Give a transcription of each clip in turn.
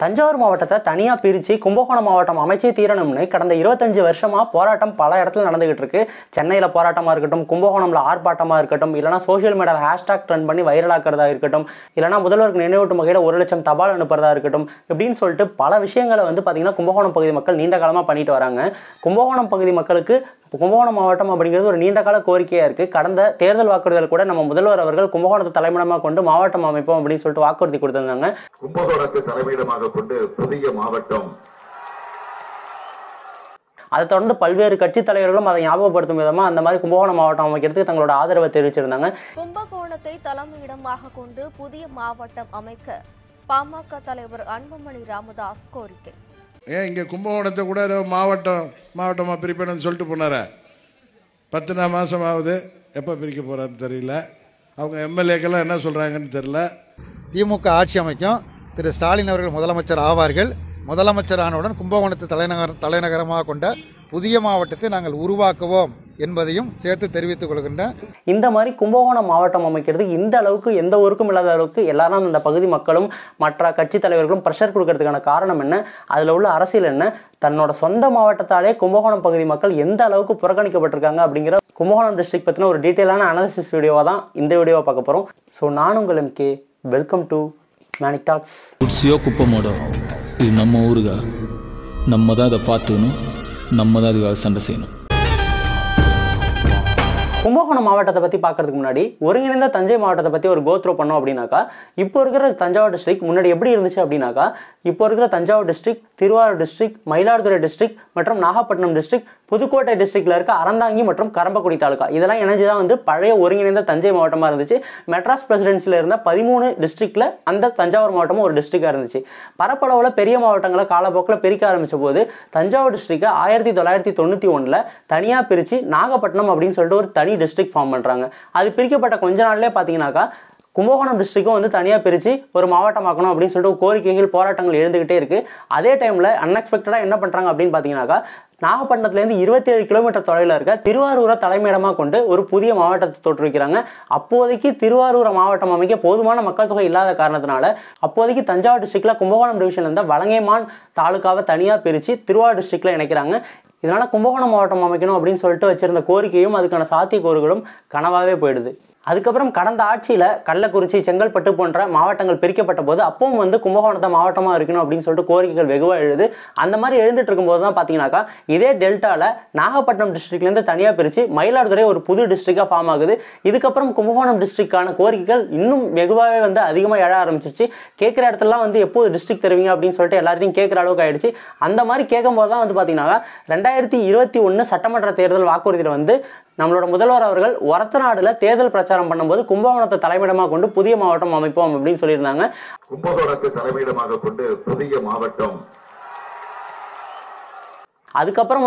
தஞ்சாவூர் மாவட்டத்தை தனியாக பிரித்து கும்பகோணம் மாவட்டம் அமைச்சே தீரணும்னு கடந்த 25 வருஷமாக போராட்டம் பல இடத்துல நடந்துகிட்டு இருக்கு. சென்னையில் போராட்டமாக இருக்கட்டும், கும்பகோணம்ல ஆர்ப்பாட்டமாக இருக்கட்டும், இல்லைனா சோஷியல் மீடியாவில் ஹேஷ்டாக் ட்ரெண்ட் பண்ணி வைரலாக்கிறதா இருக்கட்டும், இல்லைனா முதல்வருக்கு நினைவூட்டும் வகையில் 1 லட்சம் தபால் அனுப்புறதா இருக்கட்டும், இப்படின்னு சொல்லிட்டு பல விஷயங்களை பார்த்தீங்கன்னா கும்பகோணம் பகுதி மக்கள் நீண்ட காலமாக பண்ணிட்டு வராங்க. கும்பகோணம் பகுதி மக்களுக்கு கும்பகோணம் மாவட்டம் அப்படிங்கிறது ஒரு நீண்ட கால கோரிக்கையாக இருக்குது. கடந்த தேர்தல் வாக்குறுதிகள் கூட நம்ம முதல்வர் அவர்கள் கும்பகோணத்தை தலைமையிடமாக கொண்டு மாவட்டம் அமைப்போம் அப்படின்னு சொல்லிட்டு வாக்குறுதி கொடுத்திருந்தாங்க. கும்பகோணத்தை தலைமையிடமாக கொண்டு புதிய மாவட்டம். அதை தொடர்ந்து பல்வேறு கட்சி தலைவர்களும் அதை ஞாபகப்படுத்தும் விதமா அந்த மாதிரி கும்பகோணம் மாவட்டம் அமைக்கிறதுக்கு தங்களோட ஆதரவை தெரிவிச்சிருந்தாங்க. கும்பகோணத்தை தலைமையிடமாக கொண்டு புதிய மாவட்டம் அமைக்க பாமக தலைவர் அன்புமணி ராமதாஸ் கோரிக்கை. ஏன் இங்கே கும்பகோணத்தை கூட மாவட்டமாக பிரிப்பேன்னு சொல்லிட்டு போனார 10 மாதம் ஆகுது. எப்போ பிரிக்க போகிறாருன்னு தெரியல. அவங்க எம்எல்ஏக்கெல்லாம் என்ன சொல்கிறாங்கன்னு தெரியல. திமுக ஆட்சி அமைக்கும். திரு ஸ்டாலின் அவர்கள் முதலமைச்சர் ஆவார்கள். முதலமைச்சர் ஆனவுடன் கும்பகோணத்தை தலைநகரமாக கொண்ட புதிய மாவட்டத்தை நாங்கள் உருவாக்குவோம் என்பதையும் சேர்த்து தெரிவித்துக் கொள்கின்றேன். இந்த மாதிரி கும்பகோணம் மாவட்டம் அமைக்கிறது இந்த அளவுக்கு எந்த ஊருக்கும் இல்லாத அளவுக்கு எல்லாரும் இந்த பகுதி மக்களும் மற்ற கட்சி தலைவர்களும் ப்ரெஷர் கொடுக்கறதுக்கான காரணம் என்ன, அதில் உள்ள அரசியல் என்ன, தன்னோட சொந்த மாவட்டத்தாலே கும்பகோணம் பகுதி மக்கள் எந்த அளவுக்கு புறக்கணிக்கப்பட்டிருக்காங்க அப்படிங்கிற கும்பகோணம் டிஸ்ட்ரிக்ட் பற்றின ஒரு டீட்டெயிலான அனாலிசிஸ் வீடியோவாக தான் இந்த வீடியோவை பார்க்க போகிறோம். ஸோ நான் உங்கள் MK. Welcome to Manic Talks. குட்சியோ குப்பமோடோ இது நம்ம ஊருகா. நம்ம தான் அதை பார்த்துக்கணும், நம்ம தான் அதுக்காக சண்டை செய்யணும். கும்பகோணம் மாவட்டத்தை பற்றி பார்க்கறதுக்கு முன்னாடி ஒருங்கிணைந்த தஞ்சை மாவட்டத்தை பற்றி ஒரு கோத்ரோ பண்ணோம் அப்படின்னாக்கா, இப்போ இருக்கிற தஞ்சாவூர் டிஸ்ட்ரிக்ட் முன்னாடி எப்படி இருந்துச்சு அப்படின்னாக்கா, இப்போ இருக்கிற Thanjavur district, Tiruvarur district, Mayiladuthurai district மற்றும் நாகப்பட்டினம் டிஸ்ட்ரிக்ட், புதுக்கோட்டை டிஸ்ட்ரிக்ட்ல இருக்க அறந்தாங்கி மற்றும் கரம்பக்குடி தாலுகா இதெல்லாம் இணைஞ்சுதான் பழைய ஒருங்கிணைந்த தஞ்சை மாவட்டமாக இருந்துச்சு. மெட்ராஸ் பிரசிடென்சியில் இருந்த 13 டிஸ்ட்ரிக்ட்ல அந்த தஞ்சாவூர் மாவட்டமும் ஒரு டிஸ்ட்ரிக்டாக இருந்துச்சு. பரப்பளவில் பெரிய மாவட்டங்களை காலப்போக்கில் பிரிக்க ஆரம்பிச்ச போது தஞ்சாவூர் டிஸ்ட்ரிக்டை 1991 தனியாக பிரித்து நாகப்பட்டினம் அப்படின்னு சொல்லிட்டு ஒரு தனி டிஸ்ட்ரிக்ட் ஃபார்ம் பண்ணுறாங்க. அது பிரிக்கப்பட்ட கொஞ்ச நாள்லேயே பார்த்தீங்கன்னாக்கா கும்பகோணம் டிஸ்ட்ரிக்டும் தனியாக பிரித்து ஒரு மாவட்டமாக்கணும் அப்படின்னு சொல்லிட்டு கோரிக்கைகள் போராட்டங்கள் எழுந்துகிட்டே இருக்கு. அதே டைமில் அன்எக்ஸ்பெக்டடாக என்ன பண்ணுறாங்க அப்படின்னு பார்த்தீங்கன்னாக்கா, நாகப்பட்டினத்துலேருந்து 27 கிலோமீட்டர் தொலைவில் இருக்க திருவாரூரை தலைமையிடமாக கொண்டு ஒரு புதிய மாவட்டத்தை தோற்றுவிக்கிறாங்க. அப்போதைக்கு திருவாரூரை மாவட்டம் அமைக்க போதுமான மக்கள் தொகை இல்லாத காரணத்தினால அப்போதைக்கு தஞ்சாவூர் டிஸ்ட்ரிக்ட்ல கும்பகோணம் டிவிஷன்ல இருந்த வலங்கைமான் தாலுகாவை தனியாக பிரித்து திருவாரூர் டிஸ்ட்ரிக்ட்ல இணைக்கிறாங்க. இதனால கும்பகோணம் மாவட்டம் அமைக்கணும் அப்படின்னு சொல்லிட்டு வச்சிருந்த கோரிக்கையும் அதுக்கான சாத்தியக்கூறுகளும் கனவாவே போயிடுது. அதுக்கப்புறம் கடந்த ஆட்சியில் கள்ளக்குறிச்சி, செங்கல்பட்டு போன்ற மாவட்டங்கள் பிரிக்கப்பட்ட போது அப்பவும் கும்பகோணத்தை மாவட்டமாக இருக்கணும் அப்படின்னு சொல்லிட்டு கோரிக்கைகள் வெகுவாக எழுது. அந்த மாதிரி எழுந்துட்டு இருக்கும்போது தான் பார்த்தீங்கன்னாக்கா இதே டெல்டாவில் நாகப்பட்டினம் டிஸ்ட்ரிக்ட்லேருந்து தனியாக பிரித்து மயிலாடுதுறை ஒரு புது டிஸ்ட்ரிக்டாக ஃபார்ம் ஆகுது. இதுக்கப்புறம் கும்பகோணம் டிஸ்ட்ரிக்டான கோரிக்கைகள் இன்னும் வெகுவாகவே அதிகமாக எழ ஆரம்பிச்சிருச்சு. கேட்குற இடத்துலாம் எப்போது டிஸ்ட்ரிக்ட் தருவீங்க அப்படின்னு சொல்லிட்டு எல்லாத்தையும் கேட்குற அளவுக்கு ஆயிடுச்சு. அந்த மாதிரி கேட்கும்போது தான் பார்த்தீங்கன்னா 2021 சட்டமன்ற தேர்தல் வாக்குறுதியில் நம்மளோட முதல்வர் அவர்கள் ஒரத்தநாடுல தேர்தல் பிரச்சாரம் பண்ணும்போது கும்பகோணத்தை தலைமையிடமாக கொண்டு புதிய மாவட்டம் அமைப்போம் அப்படின்னு சொல்லியிருந்தாங்க. கும்பகோணத்தை தலைமையிடமாக கொண்டு புதிய மாவட்டம். அதுக்கப்புறம்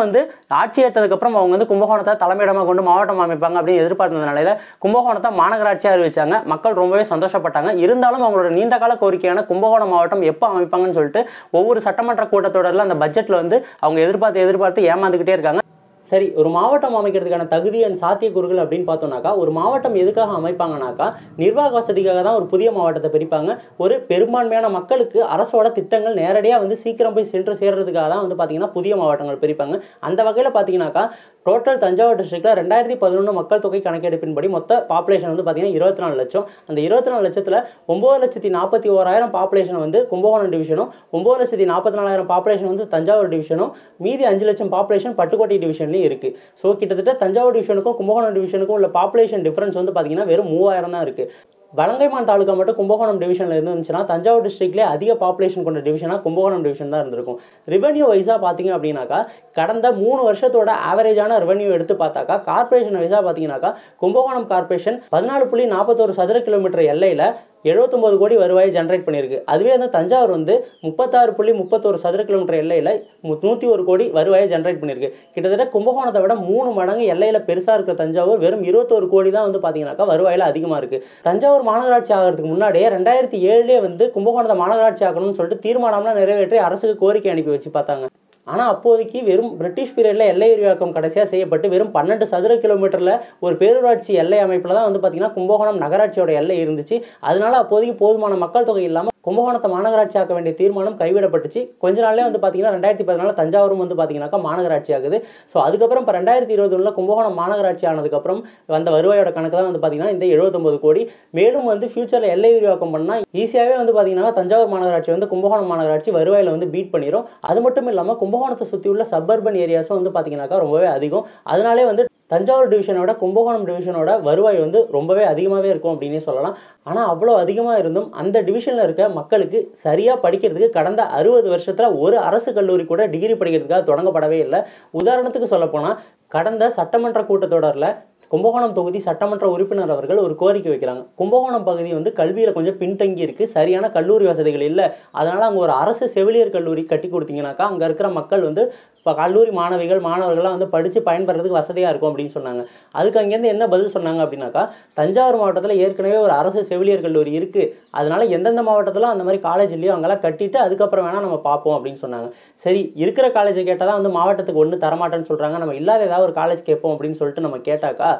ஆட்சி ஏற்றதுக்கு அப்புறம் அவங்க கும்பகோணத்தை தலைமையிடமாக கொண்டு மாவட்டம் அமைப்பாங்க அப்படின்னு எதிர்பார்த்ததுனால கும்பகோணத்தை மாநகராட்சியாக அறிவிச்சாங்க. மக்கள் ரொம்பவே சந்தோஷப்பட்டாங்க. இருந்தாலும் அவங்களோட நீண்ட கால கோரிக்கையான கும்பகோணம் மாவட்டம் எப்போ அமைப்பாங்கன்னு சொல்லிட்டு ஒவ்வொரு சட்டமன்ற கூட்டத்தொடரில் அந்த பட்ஜெட்ல அவங்க எதிர்பார்த்து ஏமாந்துக்கிட்டே இருக்காங்க. சரி, ஒரு மாவட்டம் அமைக்கிறதுக்கான தகுதி அண்ட் சாத்தியக்கூறுகள் அப்படின்னு பார்த்தோம்னாக்கா, ஒரு மாவட்டம் எதுக்காக அமைப்பாங்கனாக்கா நிர்வாக வசதிக்காக தான் ஒரு புதிய மாவட்டத்தை பிரிப்பாங்க. ஒரு பெரும்பான்மையான மக்களுக்கு அரசோட திட்டங்கள் நேரடியாக சீக்கிரம் போய் சென்று சேர்றதுக்காக தான் பார்த்தீங்கன்னா புதிய மாவட்டங்கள் பிரிப்பாங்க. அந்த வகையில் பார்த்தீங்கன்னாக்கா டோட்டல் தஞ்சாவூர் டிஸ்ட்ரிக்ட்ல 2011 மக்கள் தொகை கணக்கெடுப்பின்படி மொத்த பாப்புலேஷன் பார்த்தீங்கன்னா 24 லட்சம். அந்த 24 லட்சத்தில் 9,41,000 பாப்புலேஷன் கும்பகோணம் டிவிஷனும், 9,44,000 பாப்புலேஷன் தஞ்சாவூர் டிவிஷனும், மீதி 5 லட்சம் பாப்புலேஷன் பட்டுக்கோட்டை டிவிஷன்லையும் இருக்கு. ஸோ கிட்டத்தட்ட தஞ்சாவூர் டிவிஷனுக்கும் கும்பகோணம் டிவிஷனுக்கும் உள்ள பாப்புலேஷன் டிஃபரன்ஸ் பார்த்தீங்கன்னா வெறும் 3000 தான் இருக்கு. வலங்கைமான் தாலுகா மட்டும் கும்பகோணம் டிவிஷனில் இருந்துச்சுன்னா தஞ்சாவூர் டிஸ்ட்ரிக்ட்லேயே அதிக பாப்புலேஷன் கொண்ட டிவிஷனாக கும்பகோணம் டிவிஷன் தான் இருந்திருக்கும். ரெவன்யூ வைஸாக பார்த்தீங்க அப்படின்னாக்கா கடந்த 3 வருஷத்தோட ஆவரேஜான ரெவன்யூ எடுத்து பார்த்தாக்கா கார்பரேஷன் வைஸாக பார்த்தீங்கன்னாக்கா கும்பகோணம் கார்பரேஷன் 14.41 சதுர கிலோமீட்டர் எல்லையில் 79 கோடி வருவாயை ஜென்ரேட் பண்ணியிருக்கு. அதுவே தஞ்சாவூர் 36.31 சதுர கிலோமீட்டர் எல்லையில் 101 கோடி வருவாயை ஜென்ரேட் பண்ணியிருக்கு. கிட்டத்தட்ட கும்பகோணத்தை விட 3 மடங்கு எல்லையில் பெருசாக இருக்கிற தஞ்சாவூர் வெறும் 21 கோடி தான் பார்த்தீங்கன்னாக்கா வருவாயில் அதிகமாக இருக்குது. தஞ்சாவூர் மாநகராட்சி ஆகிறதுக்கு முன்னாடியே 2007 கும்பகோணத்தை மாநகராட்சி ஆகணும்னு சொல்லிட்டு தீர்மானம்லாம் நிறைவேற்றி அரசுக்கு கோரிக்கை அனுப்பி வச்சு பார்த்தாங்க. ஆனால் அப்போதைக்கு வெறும் பிரிட்டிஷ் பீரியடில் எல்லை விரிவாக்கம் கடைசியாக செய்யப்பட்டு வெறும் 12 சதுர கிலோமீட்டரில் ஒரு பேரூராட்சி எல்லை அமைப்பில் தான் பார்த்தீங்கன்னா கும்பகோணம் நகராட்சியோட எல்லை இருந்துச்சு. அதனால அப்போதைக்கு போதுமான மக்கள் தொகை இல்லாமல் கும்பகோணத்தை மாநகராட்சி ஆக்க வேண்டிய தீர்மானம் கைவிடப்பட்டுச்சு. கொஞ்ச நாள்லேயே வந்து பார்த்தீங்கன்னா 2014 தஞ்சாவூரும் வந்து பார்த்தீங்கன்னாக்கா மாநகராட்சி ஆகுது. ஸோ அதுக்கப்புறம் இப்போ 2021 கும்பகோணம் மாநகராட்சி ஆனதுக்கப்புறம் வந்த வருவாயோட கணக்கு தான் வந்து பார்த்தீங்கன்னா இந்த 79 கோடி. மேலும் வந்து ஃபியூச்சரில் எல்லை விரிவாக்கம் பண்ணால் ஈஸியாகவே வந்து பார்த்தீங்கன்னா தஞ்சாவூர் மாநகராட்சி வந்து கும்பகோணம் மாநகராட்சி வருவாயில் வந்து பீட் பண்ணிடும். அது மட்டும் இல்லாமல் கும்பகோணத்தை சுற்றி உள்ள சப்பர்பன் ஏரியாஸும் வந்து பார்த்தீங்கன்னாக்கா ரொம்பவே அதிகம். அதனாலே வந்து தஞ்சாவூர் டிவிஷனோட கும்பகோணம் டிவிஷனோட வருவாய் வந்து ரொம்பவே அதிகமாகவே இருக்கும் அப்படின்னே சொல்லலாம். ஆனால் அவ்வளோ அதிகமாக இருந்தும் அந்த டிவிஷனில் இருக்க மக்களுக்கு சரியாக படிக்கிறதுக்கு கடந்த 60 வருஷத்தில் ஒரு அரசு கல்லூரி கூட டிகிரி படிக்கிறதுக்காக தொடங்கப்படவே இல்லை. உதாரணத்துக்கு சொல்லப்போனால் கடந்த சட்டமன்ற கூட்டத்தொடரில் கும்பகோணம் தொகுதி சட்டமன்ற உறுப்பினர் அவர்கள் ஒரு கோரிக்கை வைக்கிறாங்க. கும்பகோணம் பகுதி வந்து கல்வியில் கொஞ்சம் பின்தங்கி இருக்கு, சரியான கல்லூரி வசதிகள் இல்லை, அதனால அங்கே ஒரு அரசு செவிலியர் கல்லூரி கட்டி கொடுத்தீங்கன்னாக்கா அங்கே இருக்கிற மக்கள் வந்து இப்போ கல்லூரி மாணவர்கள்லாம் வந்து படித்து பயன்படுறதுக்கு வசதியாக இருக்கும் அப்படின்னு சொன்னாங்க. அதுக்கு அங்கேருந்து என்ன பதில் சொன்னாங்க அப்படின்னாக்கா, தஞ்சாவூர் மாவட்டத்தில் ஏற்கனவே ஒரு அரசு செவிலியர் கல்லூரி இருக்குது, அதனால எந்தெந்த மாவட்டத்தில் அந்த மாதிரி காலேஜ் இல்லையோ அங்கெல்லாம் கட்டிட்டு அதுக்கப்புறம் வேணால் நம்ம பார்ப்போம் அப்படின்னு சொன்னாங்க. சரி, இருக்கிற காலேஜை கேட்டால் தான் வந்து மாவட்டத்துக்கு ஒன்று தரமாட்டேன்னு சொல்கிறாங்க, நம்ம இல்லாத ஏதாவது ஒரு காலேஜ் கேட்போம் அப்படின்னு சொல்லிட்டு நம்ம கேட்டாக்கா,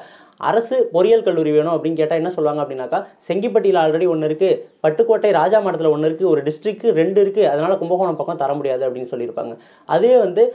அரசு பொறியியல் கல்லூரி வேணும் அப்படின்னு கேட்டால் என்ன சொல்லுவாங்க அப்படின்னாக்கா, செங்கிப்பட்டியில் ஆல்ரெடி ஒன்று இருக்குது, பட்டுக்கோட்டை ராஜா மடத்தில் ஒன்று இருக்குது, ஒரு டிஸ்ட்ரிக்ட் 2 இருக்குது, அதனால கும்பகோணம் பக்கம் தர முடியாது அப்படின்னு சொல்லியிருப்பாங்க. அதே வந்து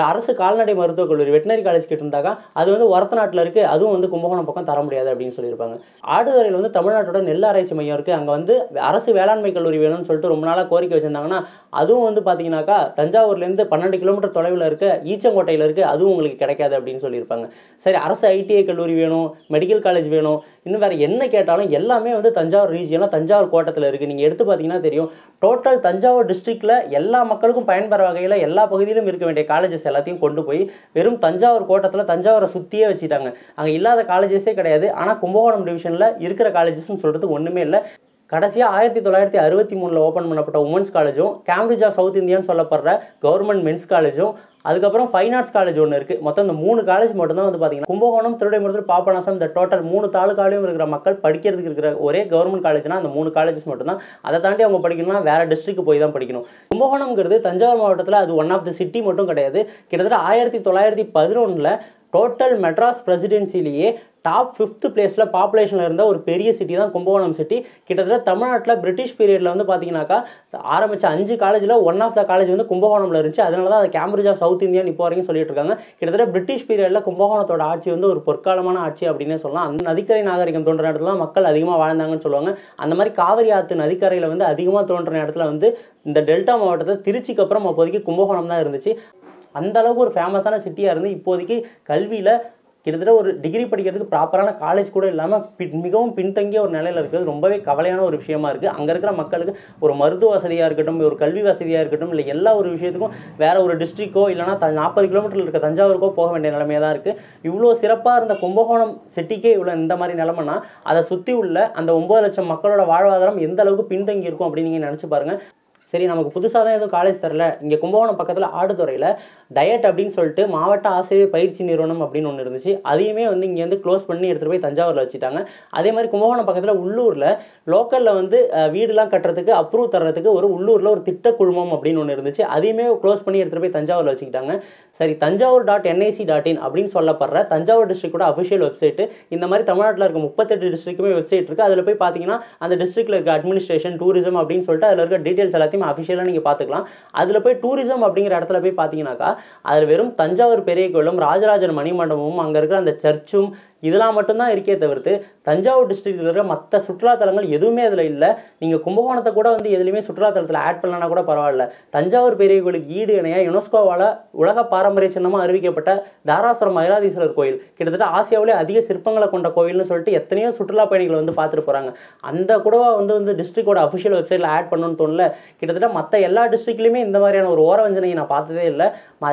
அரசு கால்நடை மருத்துவக் கல்லூரி வெட்டினரி காலேஜ் கேட்டிருந்தாக்கா அது வந்து ஒரத்தநாட்டில் இருக்குது, அதுவும் வந்து கும்பகோணம் பக்கம் தர முடியாது அப்படின்னு சொல்லியிருப்பாங்க. ஆடுதுறையில் வந்து தமிழ்நாட்டோட நெல் ஆராய்ச்சி மையம் இருக்குது, அங்கே வந்து அரசு வேளாண்மை கல்லூரி வேணும்னு சொல்லிட்டு ரொம்ப நாளாக கோரிக்கை வச்சுருந்தாங்கன்னா, அதுவும் வந்து பார்த்தீங்கன்னாக்கா தஞ்சாவூர்லேருந்து 12 கிலோமீட்டர் தொலைவில் இருக்க ஈச்சங்கோட்டையில் இருக்குது, அதுவும் உங்களுக்கு கிடைக்காது அப்படின்னு சொல்லியிருப்பாங்க. சரி, அரசு ஐடிஐ கல்லூரி வேணும், மெடிக்கல் காலேஜ் வேணும், இன்னும் வேறு என்ன கேட்டாலும் எல்லாமே வந்து தஞ்சாவூர் ரீஜியனில் தஞ்சாவூர் கோட்டத்தில் இருக்குது. நீங்கள் எடுத்து பார்த்தீங்கன்னா தெரியும், டோட்டல் தஞ்சாவூர் டிஸ்ட்ரிக்டில் எல்லா மக்களுக்கும் பயன்பெற வகையில் எல்லா பகுதியிலும் இருக்க வேண்டிய காலேஜஸ் எல்லாத்தையும் கொண்டு போய் வெறும் தஞ்சாவூர் கோட்டத்தில் தஞ்சாவூரை சுற்றியே வச்சுட்டாங்க. அங்கே இல்லாத காலேஜஸே கிடையாது. ஆனால் கும்பகோணம் டிவிஷனில் இருக்கிற காலேஜஸ்ன்னு சொல்கிறதுக்கு ஒன்றுமே இல்லை. கடைசியாக 1963 ஓப்பன் பண்ணப்பட்ட உமன்ஸ் காலேஜும், கேம்பிரிட்ஜ் ஆஃப் சவுத் இந்தியான்னு சொல்லப்படுற கவர்மெண்ட் மென்ஸ் காலேஜும், அதுக்கப்புறம் ஃபைன் ஆர்ட்ஸ் காலேஜ் ஒன்று இருக்குது. மொத்தம் இந்த 3 காலேஜ் மட்டும்தான் வந்து பார்த்தீங்கன்னா கும்பகோணம், திருவிடைமருதூர், பாபநாசம், இந்த டோட்டல் 3 தாலுக்காலையும் இருக்கிற மக்கள் படிக்கிறதுக்கு இருக்கிற ஒரே கவர்மெண்ட் காலேஜ்னா அந்த 3 காலேஜஸ் மட்டும்தான். அதை தாண்டி அவங்க படிக்கணும்னா வேற டிஸ்ட்ரிக்ட் போய் தான் படிக்கணும். கும்பகோணம்ங்கிறது தஞ்சாவூர் மாவட்டத்தில் அது ஒன் ஆஃப் த சிட்டி மட்டும் கிடையாது. கிட்டத்தட்ட 1911 டோட்டல் மெட்ராஸ் பிரசிடென்சிலேயே டாப் 5th பிளேஸில் பாப்புலேஷனில் இருந்த ஒரு பெரிய சிட்டி தான் கும்பகோணம் சிட்டி. கிட்டத்தட்ட தமிழ்நாட்டில் பிரிட்டிஷ் பீரியடில் வந்து பார்த்தீங்கன்னாக்கா ஆரம்பித்த 5 காலேஜில் ஒன் ஆஃப் த காலேஜ் வந்து கும்பகோணமில் இருந்துச்சு. அதனால தான் அது கேம்பிரிட்ஜ் ஆஃப் சவுத் இந்தியான்னு இப்போ வரைக்கும் சொல்லிட்டு இருக்காங்க. கிட்டத்தட்ட பிரிட்டிஷ் பீரியடில் கும்பகோணத்தோட ஆட்சி வந்து ஒரு பொற்காலமான ஆட்சி அப்படின்னே சொல்லலாம். அந்த நதிக்கரை நாகரிகம் தோன்ற இடத்துல தான் மக்கள் அதிகமாக வாழ்ந்தாங்கன்னு சொல்லுவாங்க. அந்த மாதிரி காவிரி ஆற்று நதிக்கரையில் வந்து அதிகமாக தோன்ற இடத்துல வந்து இந்த டெல்டா மாவட்டத்தில் திருச்சிக்கு அப்புறம் அப்போதைக்கு கும்பகோணம் தான் இருந்துச்சு. அந்த அளவுக்கு ஒரு ஃபேமஸான சிட்டியாக இருந்து இப்போதைக்கு கல்வியில் கிட்டத்தட்ட ஒரு டிகிரி படிக்கிறதுக்கு ப்ராப்பரான காலேஜ் கூட இல்லாமல் மிகவும் பின்தங்கிய ஒரு நிலையில் இருக்கிறது ரொம்பவே கவலையான ஒரு விஷயமா இருக்குது. அங்கே இருக்கிற மக்களுக்கு ஒரு மருத்துவ வசதியாக இருக்கட்டும், ஒரு கல்வி வசதியாக இருக்கட்டும், இல்லை எல்லா ஒரு விஷயத்துக்கும் வேற ஒரு டிஸ்ட்ரிக்டோ இல்லைனா 40 கிலோமீட்டரில் இருக்க தஞ்சாவூருக்கோ போக வேண்டிய நிலைமையாக தான் இருக்குது. இவ்வளோ சிறப்பாக இருந்த கும்பகோணம் சிட்டிக்கே இவ்வளோ இந்த மாதிரி நிலைமைனா அதை சுற்றி உள்ள அந்த 9 லட்சம் மக்களோட வாழ்வாதாரம் எந்த அளவுக்கு பின்தங்கி இருக்கும் அப்படின்னு நீங்கள் நினச்சி பாருங்கள். சரி, நமக்கு புதுசாக தான் எதுவும் காலேஜ் தரல, இங்கே கும்பகோணம் பக்கத்தில் ஆடுதுறையில் டயட் அப்படின்னு சொல்லிட்டு மாவட்ட ஆசிரியர் பயிற்சி நிறுவனம் அப்படின்னு ஒன்று இருந்துச்சு. அதையுமே வந்து இங்கேருந்து க்ளோஸ் பண்ணி எடுத்துகிட்டு போய் தஞ்சாவூரில் வச்சுட்டாங்க. அதே மாதிரி கும்பகோணம் பக்கத்தில் உள்ளூரில் லோக்கலில் வந்து வீடுலாம் கட்டுறதுக்கு அப்ரூவ் தர்றதுக்கு ஒரு உள்ளூரில் ஒரு திட்ட குழுமம் அப்படின்னு ஒன்று இருந்துச்சு. அதையுமே க்ளோஸ் பண்ணி எடுத்துகிட்டு போய் தஞ்சாவூரில் வச்சுக்கிட்டாங்க. சரி, தஞ்சாவூர்.nic.in அப்படின்னு சொல்லப்படுற தஞ்சாவூர் டிஸ்ட்ரிக்டோட அஃபிஷியல் வெப்சைட்டு இந்த மாதிரி தமிழ்நாட்டில் இருக்க 38 டிஸ்ட்ரிக்ட்டுமே வெப்சைட் இருக்குது. அதில் போய் பார்த்தீங்கன்னா அந்த டிஸ்ட்ரிக்டில் இருக்க அட்மினிஸ்ட்ரேஷன், டூரிசம் அப்படின்னு சொல்லிட்டு அதில் இருக்க டீட்டெயில்ஸ் எல்லாத்தையும் அஃபிஷியலாக நீங்கள் பார்த்துக்கலாம். அதில் போய் டூரிசம் அப்படிங்கிற இடத்துல போய் பார்த்தீங்கன்னாக்கா அதில் வெறும் தஞ்சாவூர் பெரிய கோயிலும், ராஜராஜன் மணிமண்டபமும், அங்கே இருக்கிற அந்த சர்ச்சும் இதெல்லாம் மட்டும்தான் இருக்கே தவிர்த்து தஞ்சாவூர் டிஸ்ட்ரிக்டில் இருக்கிற மற்ற சுற்றுலாத்தலங்கள் எதுவுமே அதில் இல்லை. நீங்கள் கும்பகோணத்தை கூட வந்து எதுலையுமே சுற்றுலாத்தலத்தில் ஆட் பண்ணலன்னா கூட பரவாயில்ல. தஞ்சாவூர் பெரிய கோயிலுக்கு ஈடு இணையாக யுனெஸ்கோவால் உலக பாரம்பரிய சின்னமாக அறிவிக்கப்பட்ட தாராசுரம் மயிலாதீஸ்வரர் கோயில் கிட்டத்தட்ட ஆசியாவிலே அதிக சிற்பங்களை கொண்ட கோயில்னு சொல்லிட்டு எத்தனையோ சுற்றுலா பயணிகள் வந்து பார்த்துட்டு போகிறாங்க. அந்த கூடவா வந்து டிஸ்ட்ரிக்டோட அஃபிஷியல் வெப்சைட்டில் ஆட் பண்ணணும்னு தோணல. கிட்டத்தட்ட மற்ற எல்லா டிஸ்ட்ரிக்ட்லையுமே இந்த மாதிரியான ஒரு ஓரவஞ்சனையை நான் பார்த்ததே இல்லை.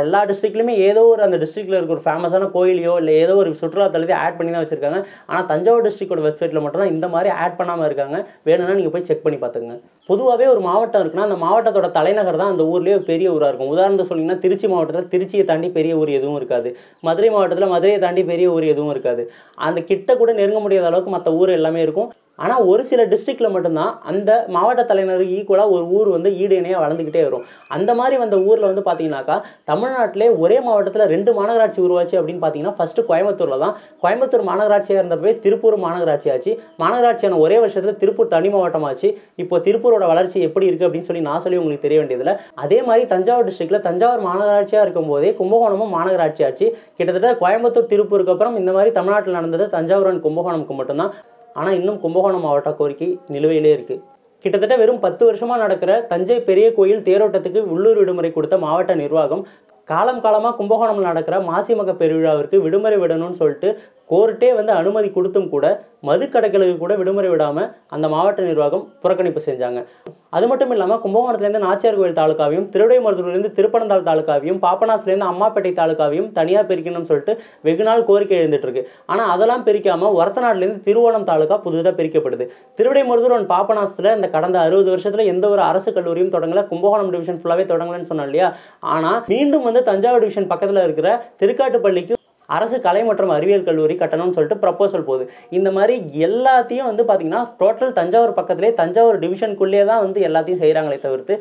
எல்லா டிஸ்ட்ரிக்ட்லையுமே ஏதோ ஒரு அந்த டிஸ்ட்ரிக்டில் இருக்க ஒரு ஃபேமஸான கோயிலையோ இல்லை ஏதோ ஒரு சுற்றுலாத்தலத்தையும் ஆட் பண்ணி தான் வச்சிருக்காங்க. ஆனால் தஞ்சாவூர் டிஸ்ட்ரிக்டோட வெப்சைட்டில் மட்டும் தான் இந்த மாதிரி ஆட் பண்ணாமல் இருக்காங்க. வேணும்னா நீங்கள் போய் செக் பண்ணி பார்த்துங்க. பொதுவாகவே ஒரு மாவட்டம் இருக்குன்னா அந்த மாவட்டத்தோட தலைநகர் தான் அந்த ஊர்லேயே பெரிய ஊராக இருக்கும். உதாரணத்துக்கு சொன்னீங்கன்னா திருச்சி மாவட்டத்தில் திருச்சியை தாண்டி பெரிய ஊர் எதுவும் இருக்காது. மதுரை மாவட்டத்தில் மதுரையை தாண்டி பெரிய ஊர் எதுவும் இருக்காது. அந்த கிட்ட கூட நெருங்க முடியாத அளவுக்கு மற்ற ஊர் எல்லாமே இருக்கும். ஆனால் ஒரு சில டிஸ்ட்ரிக்டில் மட்டும்தான் அந்த மாவட்ட தலைநருக்கு ஈக்குவலாக ஒரு ஊர் வந்து ஈடு இணையாக வளர்ந்துக்கிட்டே வரும். அந்த மாதிரி வந்த ஊரில் வந்து பார்த்தீங்கன்னாக்கா தமிழ்நாட்டிலே ஒரே மாவட்டத்தில் 2 மாநகராட்சி உருவாச்சு அப்படின்னு பார்த்தீங்கன்னா ஃபர்ஸ்ட் கோயம்புத்தூரில் தான். கோயம்புத்தூர் மாநகராட்சியாக இருந்தப்பவே திருப்பூர் மாநகராட்சி ஆச்சு. மாநகராட்சியான ஒரே வருஷத்தில் திருப்பூர் தனி மாவட்டமாச்சு. இப்போ திருப்பூரோட வளர்ச்சி எப்படி இருக்குது அப்படின்னு சொல்லி நான் சொல்லி உங்களுக்கு தெரிய வேண்டியதில்லை. அதே மாதிரி தஞ்சாவூர் டிஸ்ட்ரிக்டில் தஞ்சாவூர் மாநகராட்சியாக இருக்கும் போதே கும்பகோணமும் மாநகராட்சி ஆச்சு. கிட்டத்தட்ட கோயம்புத்தூர் திருப்பூருக்கு அப்புறம் இந்த மாதிரி தமிழ்நாட்டில் நடந்தது தஞ்சாவூர் அண்ட் கும்பகோணமுக்கு மட்டும்தான். ஆனால் இன்னும் கும்பகோணம் மாவட்ட கோரிக்கை நிலுவையிலே இருக்குது. கிட்டத்தட்ட வெறும் 10 வருஷமாக நடக்கிற தஞ்சை பெரிய கோயில் தேரோட்டத்துக்கு உள்ளூர் விடுமுறை கொடுத்த மாவட்ட நிர்வாகம் காலமாக கும்பகோணம்ல நடக்கிற மாசிமக பெருவிழாவிற்கு விடுமுறை விடணும்னு சொல்லிட்டு கோர்ட்டே வந்து அனுமதி கொடுத்தும் கூட மதுக்கடைகளுக்கு கூட விடுமுறை விடாமல் அந்த மாவட்ட நிர்வாகம் புறக்கணிப்பு செஞ்சாங்க. அது மட்டும் இல்லாமல் கும்பகோணத்துலேருந்து நாச்சியார் கோயில் தாலுக்காவையும் திருவிடைமருதூர்லேருந்து திருப்பனந்தாள் தாலுக்காவையும் பாபநாசத்துலேருந்து அம்மாப்பேட்டை தாலுக்காவையும் தனியாக பிரிக்கணும்னு சொல்லிட்டு வெகு நாள் கோரிக்கை எழுந்துட்டு இருக்கு. ஆனால் அதெல்லாம் பிரிக்காமல் ஒரத்தநாடுலேருந்து திருவோணம் தாலுக்கா புதுதாக பிரிக்கப்படுது. திருவிடைமருதூர் அண்ட் பாபநாசத்தில் இந்த கடந்த 60 வருஷத்தில் எந்த ஒரு அரசு கல்லூரியும் தொடங்கல. கும்பகோணம் டிவிஷன் ஃபுல்லாகவே தொடங்கலன்னு சொன்னோம் இல்லையா. ஆனால் மீண்டும் வந்து தஞ்சாவூர் டிவிஷன் பக்கத்தில் இருக்கிற திருக்காட்டுப்பள்ளிக்கு அரசு கலை மற்றும் அறிவியல் கல்லூரி கட்டணும்னு சொல்லிட்டு ப்ரப்போசல் போகுது. இந்த மாதிரி எல்லாத்தையும் வந்து பார்த்தீங்கன்னா டோட்டல் தஞ்சாவூர் பக்கத்திலே தஞ்சாவூர் டிவிஷனுக்குள்ளேயே தான் வந்து எல்லாத்தையும் செய்கிறாங்களே தவிர்த்து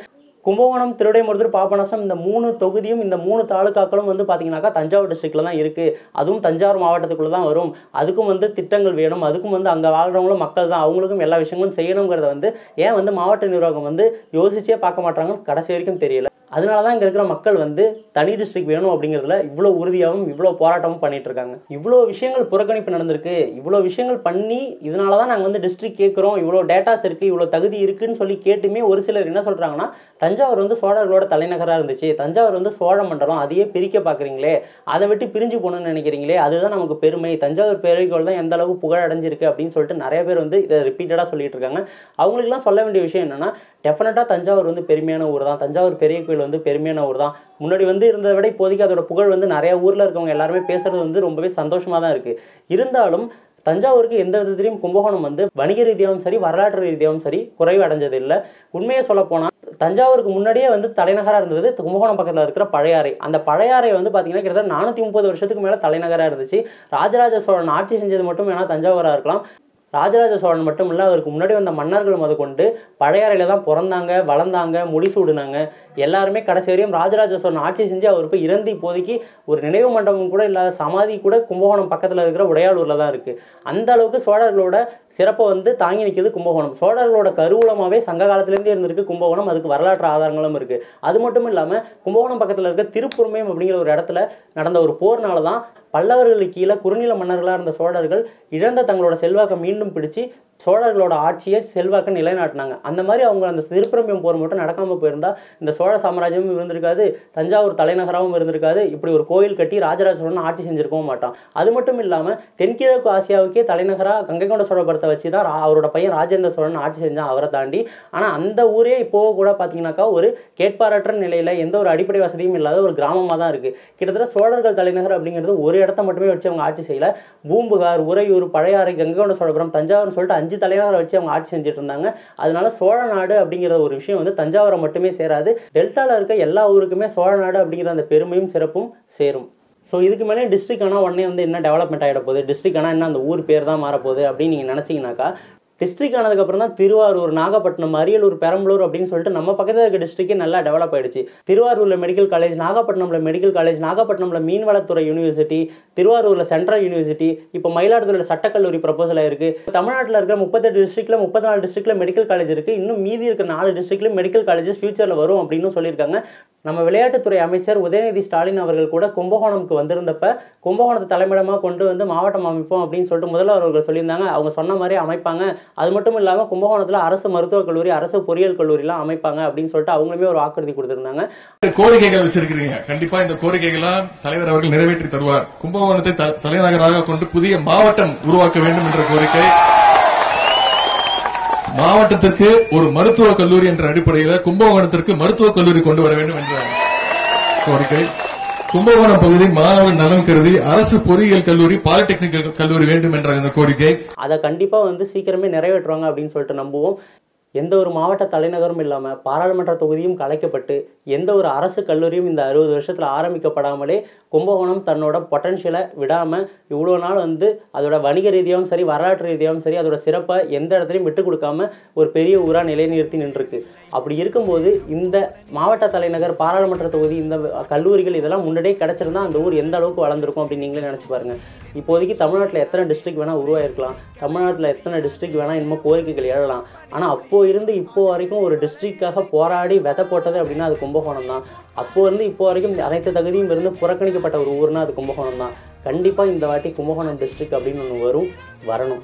கும்பகோணம் திருவிடைமருதூர் பாபநாசம் இந்த 3 தொகுதியும் இந்த 3 தாலுக்காக்களும் வந்து பார்த்தீங்கன்னாக்கா தஞ்சாவூர் டிஸ்ட்ரிக்டில் தான் இருக்குது. அதுவும் தஞ்சாவூர் மாவட்டத்துக்குள்ளே தான் வரும். அதுக்கும் வந்து திட்டங்கள் வேணும். அதுக்கும் வந்து அங்கே வாழ்கிறவங்களும் மக்கள் தான், அவங்களுக்கும் எல்லா விஷயங்களும் செய்யணுங்கிறத வந்து ஏன் வந்து மாவட்ட நிர்வாகம் வந்து யோசிச்சே பார்க்க மாட்டாங்கன்னு கடைசி வரைக்கும் தெரியல. அதனால தான் இங்கே இருக்கிற மக்கள் வந்து தனி டிஸ்ட்ரிக்ட் வேணும் அப்படிங்கிறதுல இவ்வளோ உறுதியாகவும் இவ்வளோ போராட்டமும் பண்ணிட்டு இருக்காங்க. இவ்வளோ விஷயங்கள் புறக்கணிப்பு நடந்திருக்கு. இவ்வளோ விஷயங்கள் பண்ணி இதனால தான் நாங்கள் வந்து டிஸ்ட்ரிக்ட் கேட்குறோம், இவ்வளோ டேட்டாஸ் இருக்குது, இவ்வளோ தகுதி இருக்குன்னு சொல்லி கேட்டுமே ஒரு சிலர் என்ன சொல்கிறாங்கன்னா தஞ்சாவூர் வந்து சோழர்களோட தலைநகராக இருந்துச்சு, தஞ்சாவூர் வந்து சோழ மண்டலம், அதையே பிரிக்க பார்க்குறீங்களே, அதை விட்டு பிரிஞ்சு போகணும்னு நினைக்கிறீங்களே, அதுதான் நமக்கு பெருமை, தஞ்சாவூர் பேரைக்கோள் தான் எந்த அளவுக்கு புகழ் அடைஞ்சிருக்கு அப்படின்னு சொல்லிட்டு நிறைய பேர் வந்து இதை ரிப்பீட்டடாக சொல்லிட்டு இருக்காங்க. அவங்களுக்குலாம் சொல்ல வேண்டிய விஷயம் என்னன்னா டெஃபினட்டாக தஞ்சாவூர் வந்து பெருமையான ஊர் தான். தஞ்சாவூர் பெரிய கோயில் வந்து பெருமையான ஊர் தான். முன்னாடி வந்து இருந்ததை விட இப்போதைக்கு அதோட புகழ் வந்து நிறைய ஊரில் இருக்கவங்க எல்லாருமே பேசுறது வந்து ரொம்பவே சந்தோஷமாக தான் இருக்குது. இருந்தாலும் தஞ்சாவூருக்கு எந்த விதத்திலையும் கும்பகோணம் வந்து வணிக ரீதியாகவும் சரி வரலாற்று ரீதியாகவும் சரி குறைவு அடைஞ்சது இல்லை. உண்மையை சொல்ல போனால் தஞ்சாவூருக்கு முன்னாடியே வந்து தலைநகராக இருந்தது கும்பகோணம் பக்கத்தில் இருக்கிற பழையாறை. அந்த பழையாறை வந்து பார்த்தீங்கன்னா கிட்டத்தட்ட 430 வருஷத்துக்கு மேலே தலைநகராக இருந்துச்சு. ராஜராஜ சோழன் ஆட்சி செஞ்சது மட்டும் வேணால் தஞ்சாவூராக இருக்கலாம். ராஜராஜ சோழன் மட்டும் இல்லை, அவருக்கு முன்னாடி வந்த மன்னர்கள் முத கொண்டு பழையாறையில் தான் பிறந்தாங்க, வளர்ந்தாங்க, முடிசூடுனாங்க. எல்லாருமே கடைசி வரையும் ராஜராஜ சோழன் ஆட்சி செஞ்சு அவர் போய் இறந்து இப்போதைக்கு ஒரு நினைவு மண்டபம் கூட இல்லாத சமாதி கூட கும்பகோணம் பக்கத்தில் இருக்கிற உடையாளூரில் தான் இருக்குது. அந்த அளவுக்கு சோழர்களோட சிறப்பை வந்து தாங்கி நிற்கிறது கும்பகோணம். சோழர்களோட கருவூலமாகவே சங்க காலத்திலேருந்தே இருந்திருக்கு கும்பகோணம். அதுக்கு வரலாற்று ஆதாரங்களும் இருக்குது. அது மட்டும் இல்லாமல் கும்பகோணம் பக்கத்தில் இருக்க திருப்புறமயம் அப்படிங்கிற ஒரு இடத்துல நடந்த ஒரு போர்னால தான் பல்லவர்களுக்கு கீழே குறுநில மன்னர்களாக இருந்த சோழர்கள் இழந்த தங்களோட செல்வாக்கை மீண்டும் பிடிச்சு சோழர்களோட ஆட்சியை செல்வாக்க நிலைநாட்டினாங்க. அந்த மாதிரி அவங்க அந்த திருப்புறம்பியம் போர் மட்டும் நடக்காமல் போயிருந்தா இந்த சோழ சாம்ராஜ்யமும் இருந்திருக்காது, தஞ்சாவூர் தலைநகராகவும் இருந்திருக்காது, இப்படி ஒரு கோயில் கட்டி ராஜராஜ சோழன் ஆட்சி செஞ்சிருக்கவும் மாட்டான். அது மட்டும் இல்லாமல் தென்கிழக்கு ஆசியாவுக்கே தலைநகராக கங்கை கொண்ட சோழபுரத்தை வச்சு தான் அவரோட பையன் ராஜேந்திர சோழன் ஆட்சி செஞ்சான், அவரை தாண்டி. ஆனால் அந்த ஊரே இப்போ கூட பார்த்தீங்கன்னாக்கா ஒரு கேட்பாரற்ற நிலையில் எந்த ஒரு அடிப்படை வசதியும் இல்லாத ஒரு கிராமமாக தான் இருக்குது. கிட்டத்தட்ட சோழர்கள் தலைநகர் அப்படிங்கிறது ஒரு இடத்த மட்டுமே வச்சு அவங்க ஆட்சி செய்யல. பூம்புகார், உறையூர், பழையாறை, கங்கை கொண்ட சோழபுரம், தஞ்சாவூர்னு சொல்லிட்டு 5 தலைநகரை வச்சு அவங்க ஆட்சி செஞ்சுட்டு இருந்தாங்க. அதனால சோழ நாடு அப்படிங்கிற ஒரு விஷயம் வந்து தஞ்சாவூரை மட்டுமே சேராது, டெல்டாவில் இருக்க எல்லா ஊருக்குமே சோழ நாடு அப்படிங்கிற அந்த பெருமையும் சிறப்பும் சேரும். ஸோ இதுக்கு மேலே டிஸ்ட்ரிக்ட் ஆனால் உடனே வந்து என்ன டெவலப்மெண்ட் ஆகிட போகுது, டிஸ்ட்ரிக்ட் ஆனால் என்ன அந்த ஊர் பேர் தான் மாறப்போகுது அப்படின்னு நீங்கள் நினச்சிங்கனாக்கா டிஸ்ட்ரிக்ட் ஆனதுக்கப்புறம் தான் திருவாரூர், நாகப்பட்டினம், அரியலூர், பெரம்பலூர் அப்படின்னு சொல்லிட்டு நம்ம பக்கத்தில் இருக்க டிஸ்ட்ரிக்டே நல்லா டெவலப் ஆயிடுச்சு. திருவாரூரில் மெடிக்கல் காலேஜ், நாகப்பட்டினம்ல மெடிக்கல் காலேஜ், நாகப்பட்டினம்ல மீன்வளத்துறை யூனிவர்சிட்டி, திருவாரூரில் சென்ட்ரல் யூனிவர்சிட்டி, இப்போ மயிலாடுதுறையில் சட்டக்கல்லூரி ப்ரப்போசல் ஆயிருக்கு. தமிழ்நாட்டில் இருக்கிற 38 டிஸ்ட்ரிக்ட்ல 34 டிஸ்ட்ரிக்ட்ல மெடிக்கல் காலேஜ் இருக்குது. இன்னும் மீதி இருக்கிற 4 டிஸ்ட்ரிக்ட்ல மெடிக்கல் காலேஜஸ் ஃபியூச்சரில் வரும் அப்படின்னு சொல்லியிருக்காங்க. நம்ம விளையாட்டுத்துறை அமைச்சர் உதயநிதி ஸ்டாலின் அவர்கள் கூட கும்பகோணம்க்கு வந்திருந்தப்ப கும்பகோணத்தை தலைமையிடமாக கொண்டு வந்து மாவட்டம் அமைப்போம் அப்படின்னு சொல்லிட்டு முதல்வர் அவர்கள் சொல்லியிருந்தாங்க. அவங்க சொன்ன மாதிரி அமைப்பாங்க. அது மட்டும் இல்லாமல் கும்பகோணத்தில் அரசு மருத்துவக் கல்லூரி, அரசு பொறியியல் கல்லூரிலாம் அமைப்பாங்க அப்படின்னு சொல்லிட்டு அவங்களுமே ஒரு வாக்குறுதி கொடுத்திருந்தாங்க. கோரிக்கைகள் வச்சிருக்கீங்க, கண்டிப்பா இந்த கோரிக்கைகள்லாம் தலைவர் அவர்கள் நிறைவேற்றி தருவார். கும்பகோணத்தை தலைநகராக கொண்டு புதிய மாவட்டம் உருவாக்க வேண்டும் என்ற கோரிக்கை, மாவட்டத்திற்கு ஒரு மருத்துவக் கல்லூரி என்ற அடிப்படையில் கும்பகோணத்திற்கு மருத்துவக் கல்லூரி கொண்டு வர வேண்டும் என்ற கோரிக்கை, கும்பகோணம் பகுதி மாணவர் நலன் கருதி அரசு பொறியியல் கல்லூரி, பாலிடெக்னிக்கல் கல்லூரி வேண்டும் என்ற அந்த கோரிக்கை, அதை கண்டிப்பா வந்து சீக்கிரமே நிறைவேற்றுவாங்க அப்படின்னு சொல்லிட்டு நம்புவோம். எந்த ஒரு மாவட்ட தலைநகரும் இல்லாமல் பாராளுமன்ற தொகுதியும் கலைக்கப்பட்டு எந்த ஒரு அரசு கல்லூரியும் இந்த 60 வருஷத்தில் ஆரம்பிக்கப்படாமலே கும்பகோணம் தன்னோட பொட்டன்ஷியலை விடாமல் இவ்வளோ நாள் அதோட வணிக ரீதியாகவும் சரி வரலாற்று ரீதியாகவும் சரி அதோட சிறப்பை எந்த இடத்துலையும் விட்டு கொடுக்காம ஒரு பெரிய ஊராக நிலைநிறுத்தி நின்றுருக்கு. அப்படி இருக்கும்போது இந்த மாவட்ட தலைநகர் பாராளுமன்ற தொகுதி இந்த கல்லூரிகள் இதெல்லாம் முன்னாடியே கிடச்சிருந்தா அந்த ஊர் எந்த அளவுக்கு வளர்ந்துருக்கும் அப்படின்னு நீங்களே நினச்சி பாருங்கள். இப்போதைக்கு தமிழ்நாட்டில் எத்தனை டிஸ்ட்ரிக்ட் வேணால் உருவாயிருக்கலாம், தமிழ்நாட்டில் எத்தனை டிஸ்ட்ரிக்ட் வேணால் இன்னும் கோரிக்கைகள் எழலாம். ஆனால் அப்போது இருந்து இப்போ வரைக்கும் ஒரு டிஸ்ட்ரிக்டாக போராடி விதை போட்டது அப்படின்னா அது கும்பகோணம் தான். அப்போது இப்போ வரைக்கும் அனைத்து தகுதியும் இருந்து புறக்கணிக்கப்பட்ட ஒரு ஊர்னா அது கும்பகோணம் தான். கண்டிப்பாக இந்த வாட்டி கும்பகோணம் டிஸ்ட்ரிக்ட் அப்படின்னு ஒன்று வரணும்.